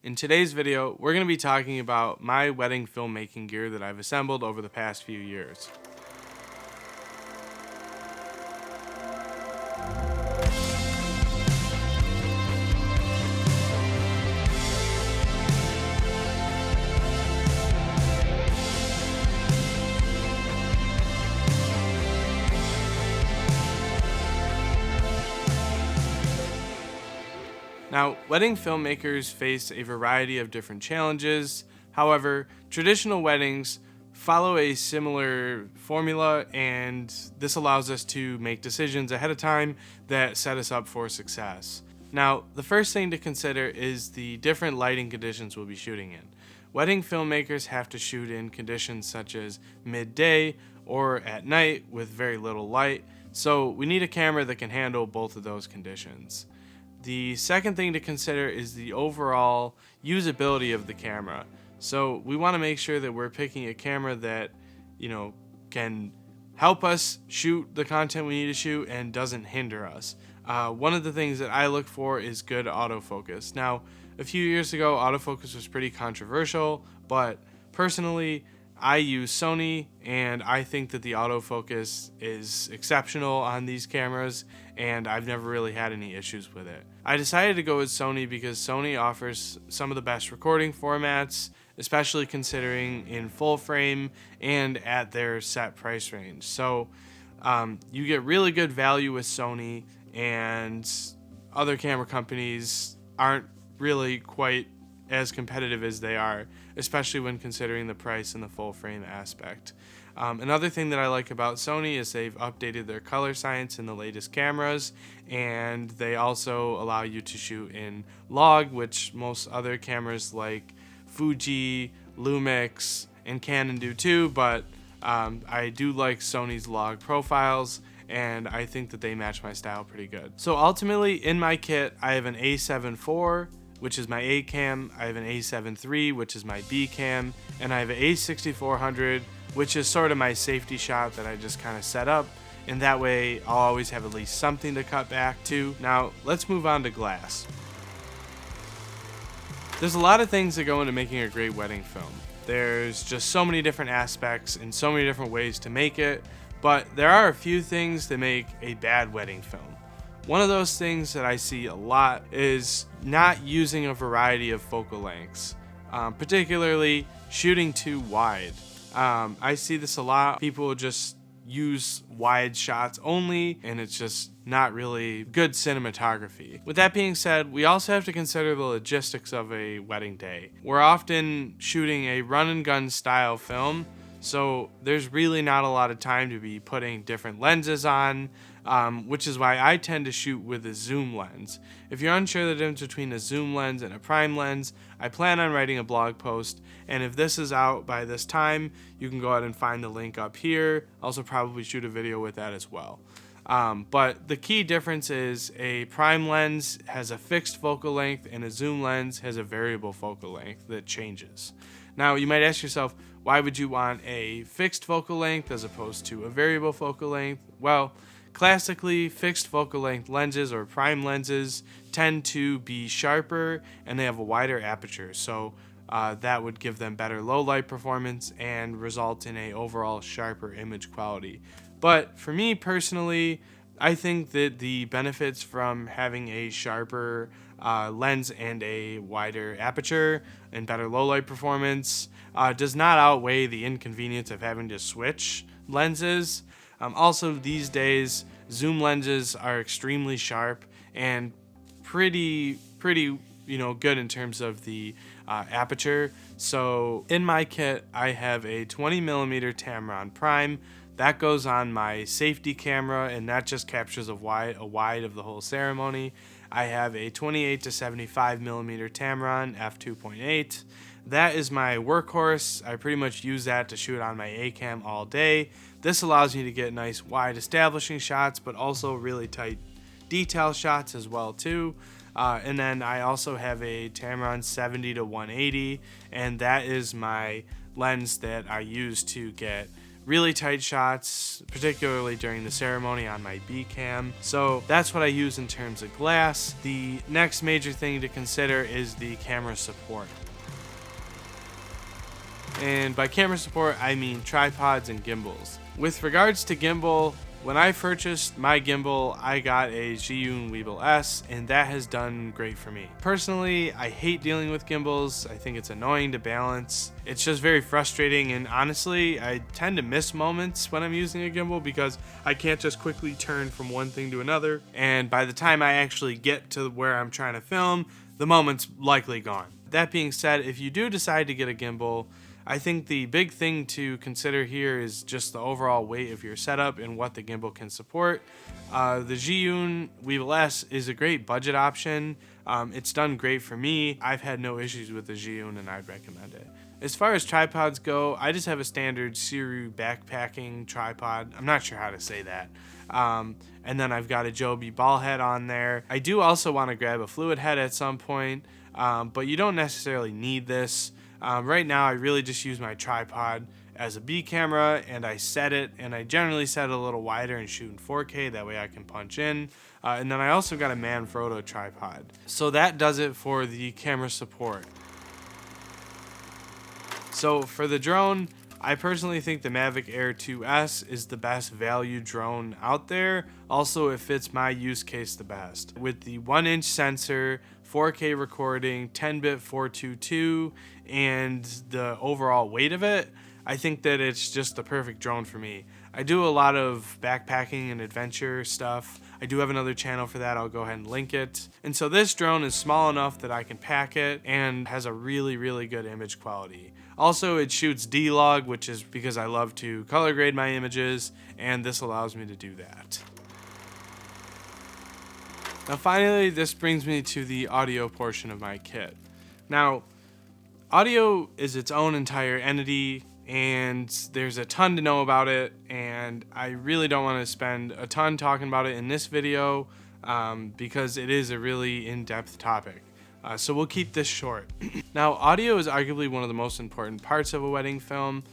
In today's video, we're going to be talking about my wedding filmmaking gear that I've assembled over the past few years. Now, wedding filmmakers face a variety of different challenges. However, traditional weddings follow a similar formula, and this allows us to make decisions ahead of time that set us up for success. Now, the first thing to consider is the different lighting conditions we'll be shooting in. Wedding filmmakers have to shoot in conditions such as midday or at night with very little light, so we need a camera that can handle both of those conditions. The second thing to consider is the overall usability of the camera. So we want to make sure that we're picking a camera that, can help us shoot the content we need to shoot and doesn't hinder us. One of the things that I look for is good autofocus. Now, a few years ago, autofocus was pretty controversial, but personally, I use Sony, and I think that the autofocus is exceptional on these cameras, and I've never really had any issues with it. I decided to go with Sony because Sony offers some of the best recording formats, especially considering in full frame and at their set price range. So you get really good value with Sony, and other camera companies aren't really quite as competitive as they are, especially when considering the price and the full frame aspect. Another thing that I like about Sony is they've updated their color science in the latest cameras, and they also allow you to shoot in log, which most other cameras like Fuji, Lumix, and Canon do too, but I do like Sony's log profiles, and I think that they match my style pretty good. So ultimately, in my kit, I have an A7 IV, which is my A cam, I have an A7 III, which is my B cam, and I have an A6400, which is sort of my safety shot that I just kind of set up, and that way I'll always have at least something to cut back to. Now, let's move on to glass. There's a lot of things that go into making a great wedding film. There's just so many different aspects and so many different ways to make it, but there are a few things that make a bad wedding film. One of those things that I see a lot is not using a variety of focal lengths, particularly shooting too wide. I see this a lot. People just use wide shots only, and it's just not really good cinematography. With that being said, we also have to consider the logistics of a wedding day. We're often shooting a run and gun style film, so there's really not a lot of time to be putting different lenses on, which is why I tend to shoot with a zoom lens. If you're unsure the difference between a zoom lens and a prime lens, I plan on writing a blog post, and if this is out by this time, you can go ahead and find the link up here. Also probably shoot a video with that as well. But the key difference is a prime lens has a fixed focal length and a zoom lens has a variable focal length that changes. Now, you might ask yourself, why would you want a fixed focal length as opposed to a variable focal length? Well, classically, fixed focal length lenses or prime lenses tend to be sharper and they have a wider aperture, so that would give them better low light performance and result in a overall sharper image quality. But for me personally, I think that the benefits from having a sharper lens and a wider aperture and better low light performance does not outweigh the inconvenience of having to switch lenses. Also, these days, zoom lenses are extremely sharp and pretty good in terms of the aperture. So in my kit, I have a 20mm Tamron Prime. That goes on my safety camera, and that just captures a wide of the whole ceremony. I have a 28 to 75mm Tamron f2.8. That is my workhorse. I pretty much use that to shoot on my A cam all day. This allows me to get nice wide establishing shots, but also really tight detail shots as well too. And then I also have a Tamron 70 to 180, and that is my lens that I use to get really tight shots, particularly during the ceremony on my B cam. So that's what I use in terms of glass. The next major thing to consider is the camera support. And by camera support, I mean tripods and gimbals. With regards to gimbal, when I purchased my gimbal, I got a Zhiyun Weebill S, and that has done great for me. Personally, I hate dealing with gimbals. I think it's annoying to balance. It's just very frustrating, and honestly, I tend to miss moments when I'm using a gimbal because I can't just quickly turn from one thing to another, and by the time I actually get to where I'm trying to film, the moment's likely gone. That being said, if you do decide to get a gimbal, I think the big thing to consider here is just the overall weight of your setup and what the gimbal can support. The Zhiyun Weebill S is a great budget option. It's done great for me. I've had no issues with the Zhiyun, and I'd recommend it. As far as tripods go, I just have a standard Siru backpacking tripod. I'm not sure how to say that. And then I've got a Joby ball head on there. I do also want to grab a fluid head at some point, but you don't necessarily need this. Right now, I really just use my tripod as a B camera, and I set it, and I generally set it a little wider and shoot in 4K, that way I can punch in. And then I also got a Manfrotto tripod. So that does it for the camera support. So for the drone, I personally think the Mavic Air 2S is the best value drone out there. Also, it fits my use case the best. With the 1-inch sensor, 4K recording, 10-bit 422, and the overall weight of it, I think that it's just the perfect drone for me. I do a lot of backpacking and adventure stuff. I do have another channel for that. I'll go ahead and link it. And so this drone is small enough that I can pack it and has a really, really good image quality. Also, it shoots D-Log, which is because I love to color grade my images, and this allows me to do that. Now finally, this brings me to the audio portion of my kit. Now, audio is its own entire entity, and there's a ton to know about it, and I really don't want to spend a ton talking about it in this video because it is a really in-depth topic. So we'll keep this short. Now, audio is arguably one of the most important parts of a wedding film.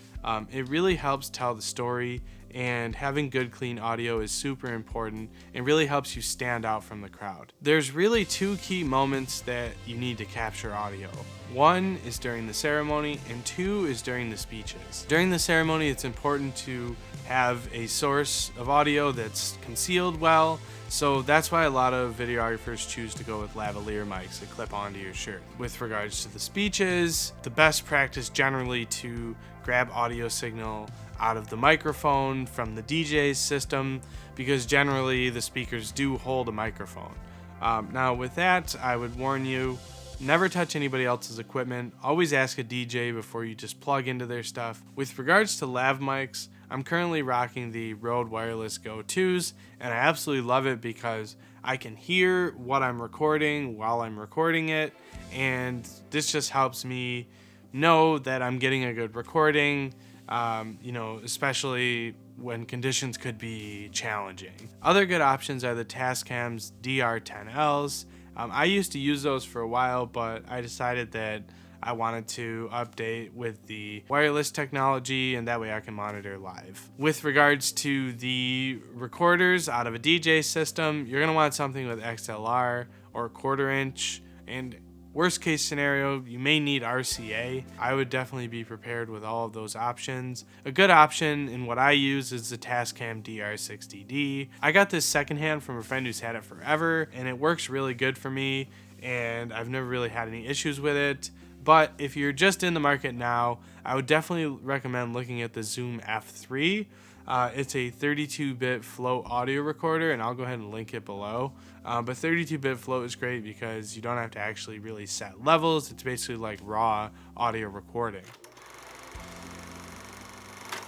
It really helps tell the story, and having good clean audio is super important and really helps you stand out from the crowd. There's really two key moments that you need to capture audio. One is during the ceremony, and two is during the speeches. During the ceremony, it's important to have a source of audio that's concealed well, so that's why a lot of videographers choose to go with lavalier mics that clip onto your shirt. With regards to the speeches, the best practice generally to grab audio signal out of the microphone from the DJ's system, because generally the speakers do hold a microphone. Now with that, I would warn you, never touch anybody else's equipment. Always ask a DJ before you just plug into their stuff. With regards to lav mics, I'm currently rocking the Rode Wireless Go 2s, and I absolutely love it because I can hear what I'm recording while I'm recording it, and this just helps me know that I'm getting a good recording, especially when conditions could be challenging. Other good options are the Tascam's DR10Ls. I used to use those for a while, but I decided that I wanted to update with the wireless technology, and that way I can monitor live. With regards to the recorders out of a DJ system, you're going to want something with XLR or 1/4 inch, and worst case scenario, you may need RCA. I would definitely be prepared with all of those options. A good option in what I use is the Tascam DR60D. I got this secondhand from a friend who's had it forever, and it works really good for me, and I've never really had any issues with it. But if you're just in the market now, I would definitely recommend looking at the Zoom F3. It's a 32-bit float audio recorder, and I'll go ahead and link it below. But 32-bit float is great because you don't have to actually really set levels. It's basically like raw audio recording.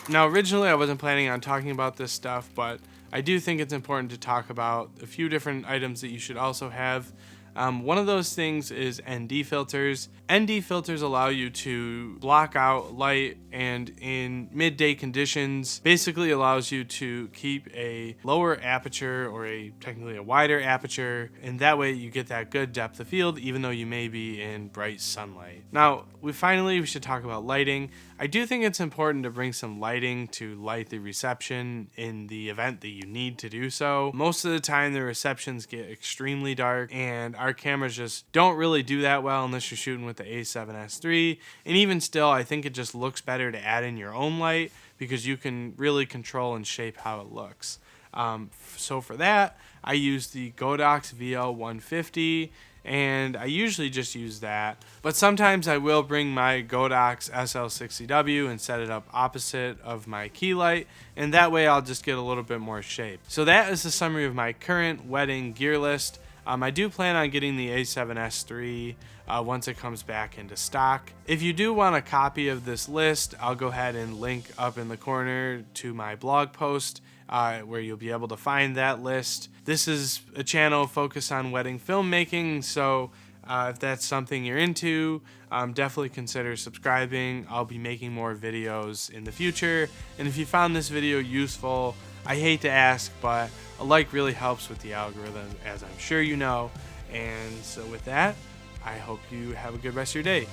Now, originally I wasn't planning on talking about this stuff, but I do think it's important to talk about a few different items that you should also have. One of those things is ND filters. ND filters allow you to block out light, and in midday conditions basically allows you to keep a lower aperture, or technically a wider aperture, and that way you get that good depth of field even though you may be in bright sunlight. Now we should talk about lighting. I do think it's important to bring some lighting to light the reception in the event that you need to do so. Most of the time the receptions get extremely dark, and our cameras just don't really do that well unless you're shooting with the A7S III, and even still I think it just looks better to add in your own light because you can really control and shape how it looks. So for that I use the Godox VL150, and I usually just use that, but sometimes I will bring my Godox SL60W and set it up opposite of my key light, and that way I'll just get a little bit more shape. So that is the summary of my current wedding gear list. I do plan on getting the A7S III once it comes back into stock. If you do want a copy of this list, I'll go ahead and link up in the corner to my blog post where you'll be able to find that list. This is a channel focused on wedding filmmaking, so if that's something you're into, definitely consider subscribing. I'll be making more videos in the future, and if you found this video useful, I hate to ask, but a like really helps with the algorithm, as I'm sure you know. And so with that, I hope you have a good rest of your day.